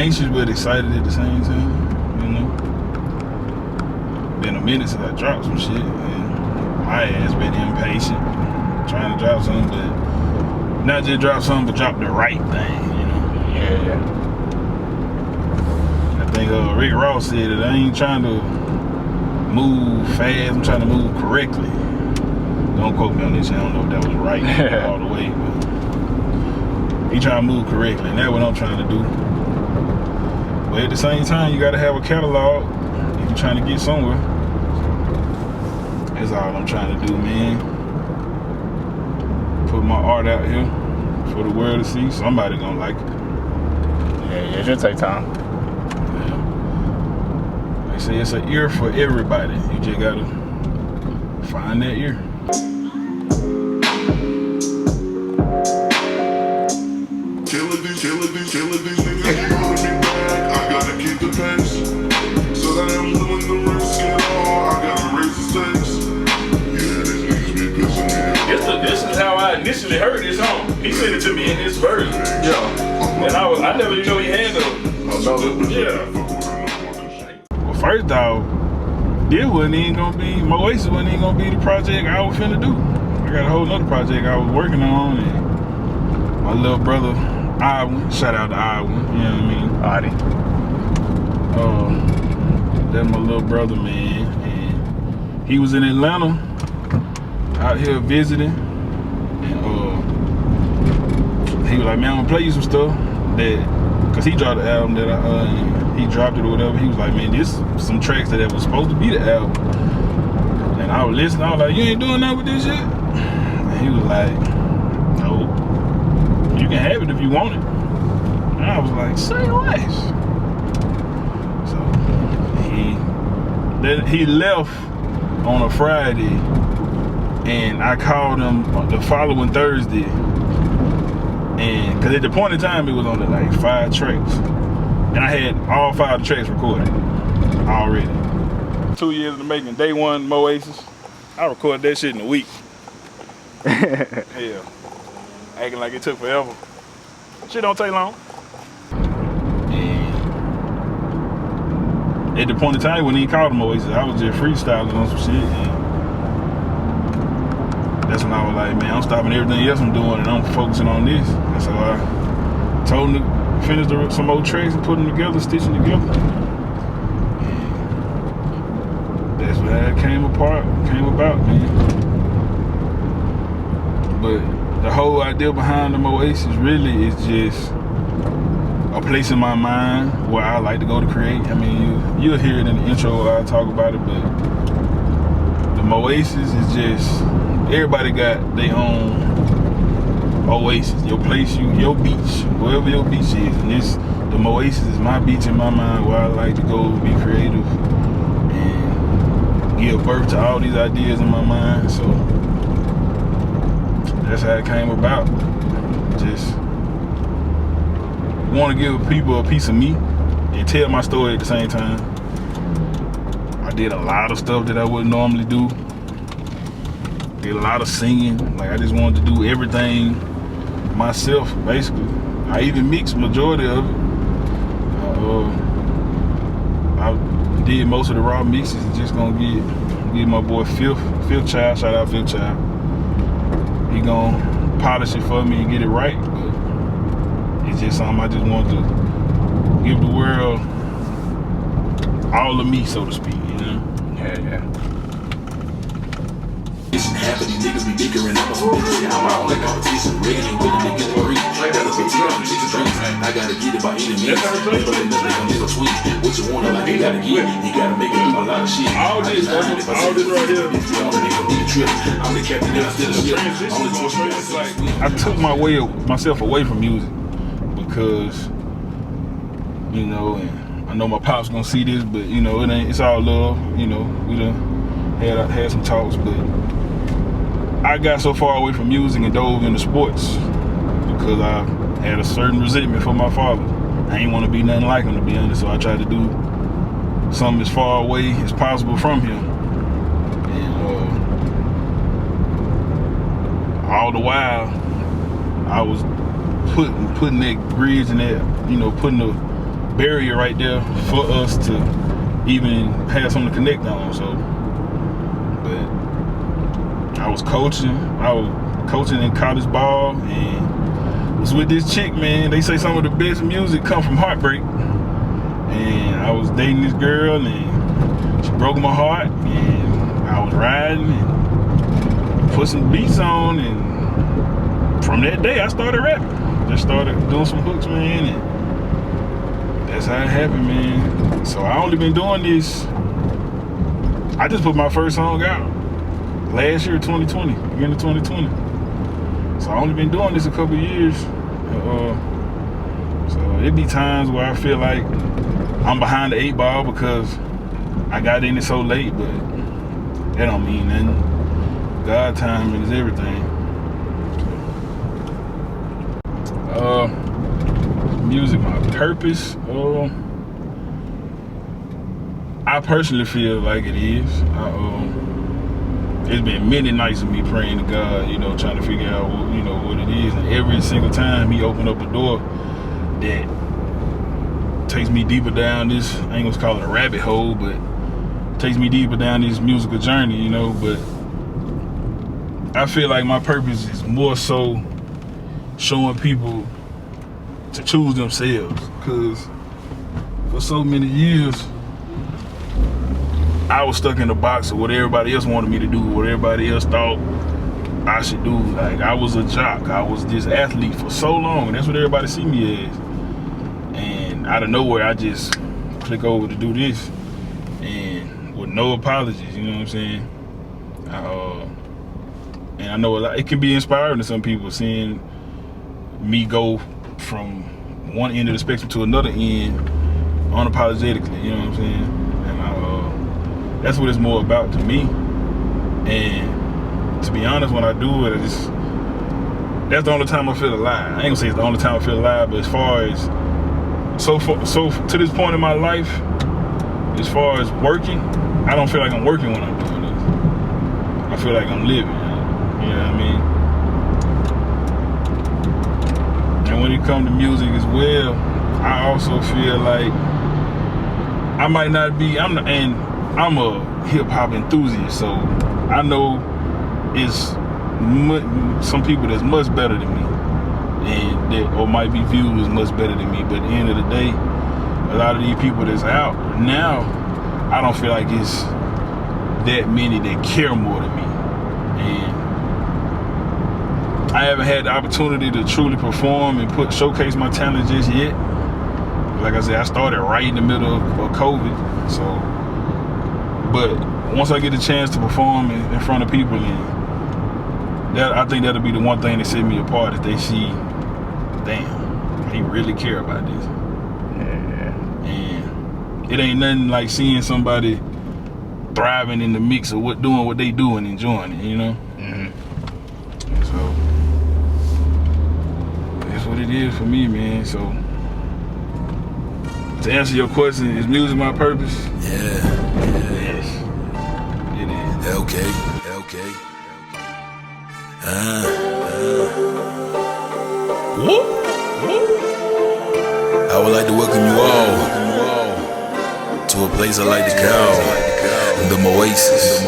anxious but excited at the same time, you know. Been a minute since I dropped some shit, and my ass been impatient, trying to drop something, but not just drop something, but drop the right thing, you know. Yeah. I think Rick Ross said that I ain't trying to move fast, I'm trying to move correctly. Don't quote me on this, I don't know if that was right all the way, but he trying to move correctly, and that's what I'm trying to do. But at the same time, you gotta have a catalog if you're trying to get somewhere. That's all I'm trying to do, man. Put my art out here for the world to see. Somebody gonna like it. Yeah, it should take time. Yeah. They say it's an ear for everybody. You just gotta find that ear. Killing these niggas, you holding me back. I gotta keep the pace, so that I'm willing to risk it all. I gotta raise the stakes. Yeah, these niggas be pissing me off. This is how I initially heard this song. He sent it to me in this version. Yeah. And I never even know he had them. Yeah. Well, first off, this wasn't even gonna be, Moasis wasn't even gonna be the project I was finna do. I got a whole nother project I was working on, and my little brother, I1, shout out to I1, you know what I mean? Adi. That's my little brother, man, and he was in Atlanta, out here visiting, and he was like, man, I'm gonna play you some stuff that, cause he dropped the album that he dropped it or whatever. He was like, man, this some tracks that was supposed to be the album, and I was listening. I was like, you ain't doing nothing with this shit? And he was like, no. You can have it if you want it. And I was like, say less. So he left on a Friday, and I called him the following Thursday, and because at the point in time it was on like 5 tracks, and I had all 5 of the tracks recorded already. 2 years in the making. Day one, Moasis. I recorded that shit in a week. Hell. Acting like it took forever. Shit don't take long. And at the point in time when he called him Moasis, I was just freestyling on some shit. And that's when I was like, man, I'm stopping everything else I'm doing and I'm focusing on this. And so I told him to finish some old tracks and put them together, stitch them together. And that's what that came about, man. But the whole idea behind the Moasis really is just a place in my mind where I like to go to create. I mean, you'll hear it in the intro, I talk about it, but the Moasis is just, everybody got their own oasis, your place, your beach, wherever your beach is. And the Moasis is my beach in my mind where I like to go be creative and give birth to all these ideas in my mind. So that's how it came about. Just want to give people a piece of me and tell my story at the same time. I did a lot of stuff that I wouldn't normally do. Did a lot of singing. Like, I just wanted to do everything myself, basically. I even mixed majority of it. I did most of the raw mixes. Just gonna give my boy Fifth Child, shout out Fifth Child. He gonna polish it for me and get it right, but it's just something I just want to give the world all of me, so to speak, you know? Yeah. Half of these niggas be bickering, I'm a bitch. I'm my only competition. Ready and willing to get the free. Gotta put tea on chicken drinks. I gotta get it by any means. Never let nothing come nigga sweet. What you want, like you gotta get. You gotta make it do a lot of shit. All this right here. I'm the captain and I still a ship. I took myself away from music because, you know, and I know my pops gonna see this, but you know, it's all love. You know, we done had some talks, but I got so far away from music and dove into sports because I had a certain resentment for my father. I ain't want to be nothing like him, to be honest, so I tried to do something as far away as possible from him. And all the while, I was putting that bridge and that, you know, putting the barrier right there for us to even have something to connect on. So, but I was coaching in college ball, and was with this chick, man. They say some of the best music come from heartbreak, and I was dating this girl, and she broke my heart, and I was riding and put some beats on, and from that day I started rapping. Just started doing some hooks, man, and that's how it happened, man. So I only been doing this. I just put my first song out last year, 2020, beginning of 2020. So I only been doing this a couple years. So it be times where I feel like I'm behind the 8 ball because I got in it so late, but that don't mean nothing. God timing is everything. Music, my purpose. I personally feel like it is. It's been many nights of me praying to God, you know, trying to figure out what it is. And every single time He opened up a door that takes me deeper down this, I ain't gonna call it a rabbit hole, but takes me deeper down this musical journey, you know. But I feel like my purpose is more so showing people to choose themselves, because for so many years I was stuck in the box of what everybody else wanted me to do, what everybody else thought I should do. Like, I was a jock, I was this athlete for so long, and that's what everybody see me as. And out of nowhere, I just click over to do this, and with no apologies, you know what I'm saying? And I know it can be inspiring to some people, seeing me go from one end of the spectrum to another end unapologetically, you know what I'm saying? And that's what it's more about to me. And to be honest, when I do it, that's the only time I feel alive. I ain't gonna say it's the only time I feel alive, but as far as so to this point in my life, as far as working, I don't feel like I'm working when I'm doing this. I feel like I'm living, you know what I mean? And when it comes to music as well, I also feel like I might not be, I'm a hip hop enthusiast, so I know it's some people that's much better than me, and that or might be viewed as much better than me. But at the end of the day, a lot of these people that's out now, I don't feel like it's that many that care more than me. And I haven't had the opportunity to truly perform and showcase my talent just yet. Like I said, I started right in the middle of COVID. So, but once I get the chance to perform in front of people, and I think that'll be the one thing that set me apart, is they see, damn, he really care about this. Yeah. And it ain't nothing like seeing somebody thriving in the mix of doing what they do and enjoying it, you know? Mm-hmm. So that's what it is for me, man. So to answer your question, is music my purpose? Yeah. Yes, it is. Okay. I would like to welcome you all to a place I like to call the Moasis.